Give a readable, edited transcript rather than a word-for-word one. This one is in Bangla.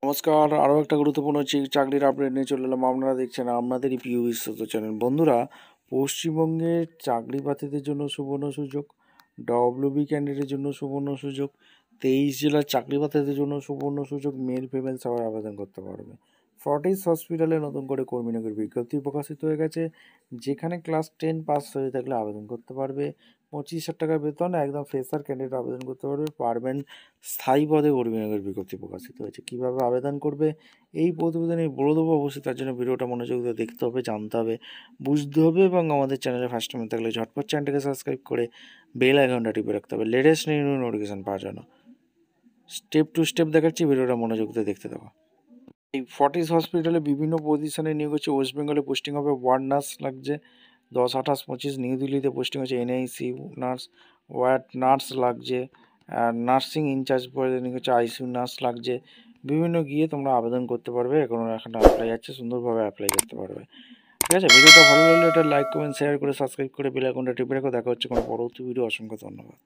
নমস্কার, আরও একটা গুরুত্বপূর্ণ চাকরির আপডেট নিয়ে চলে এলাম। আপনারা দেখছেন আপনাদেরই প্রিয় বিশ্বস্ত চ্যানেল। বন্ধুরা, পশ্চিমবঙ্গের চাকরি প্রার্থীদের জন্য সুবর্ণ সুযোগ, ডব্লিউবি ক্যান্ডিডেটের জন্য সুবর্ণ সুযোগ, 23 জেলার চাকরি প্রার্থীদের জন্য সুবর্ণ সুযোগ, মেল ফিমেল সবাই আবেদন করতে পারবে। ফর্টিস হসপিটালে নতুন করে কর্মী নিয়োগের বিজ্ঞপ্তি প্রকাশিত হয়ে গেছে। যেখানে ক্লাস 10 পাস হয়ে থাকলে আবেদন করতে পারবে। 25,000 টাকা বেতন, একদম ফ্রেশার ক্যান্ডিডেট আবেদন করতে পারবে। পারবেন স্থায়ী পদে কর্মী নিয়োগের বিজ্ঞপ্তি প্রকাশিত হয়েছে। কীভাবে আবেদন করবে এই প্রতিবেদনে বলে দেবো। অবশ্যই তার জন্য ভিডিওটা মনোযোগ দিয়ে দেখতে হবে, জানতে হবে, বুঝতে হবে এবং আমাদের চ্যানেলে ফার্স্ট টাইম থাকলে ঝটপট চ্যানেলটাকে সাবস্ক্রাইব করে বেল আইকনটা টিপে রাখতে হবে লেটেস্ট নিউ নোটিফিকেশান পাওয়ার জন্য। স্টেপ টু স্টেপ দেখাচ্ছি, ভিডিওটা মনোযোগ দিয়ে দেখতে দেবো। এই ফর্টিস হসপিটালে বিভিন্ন পজিশনে নিয়োগ হচ্ছে। ওয়েস্ট বেঙ্গলে পোস্টিং হবে ওয়ার্ড নার্স লাগছে 10, 28, 25। নিউ দিল্লিতে পোস্টিং হচ্ছে এনআইসি নার্স, ওয়ার্ড নার্স লাগছে। আর নার্সিং ইনচার্জ পদে নিয়োগ হচ্ছে আইসিইউ নার্স লাগছে। বিভিন্ন গিয়ে তোমরা আবেদন করতে পারবে। এখন অ্যাপ্লাই আছে, সুন্দরভাবে অ্যাপ্লাই করতে পারবে। ঠিক আছে, ভিডিওটা ভালো লাগলে এটা লাইক কমেন্ট শেয়ার করে সাবস্ক্রাইব করে বেল আইকনটা টিপে রাখো। দেখা হচ্ছে কোনো পরবর্তী ভিডিও। অসংখ্য ধন্যবাদ।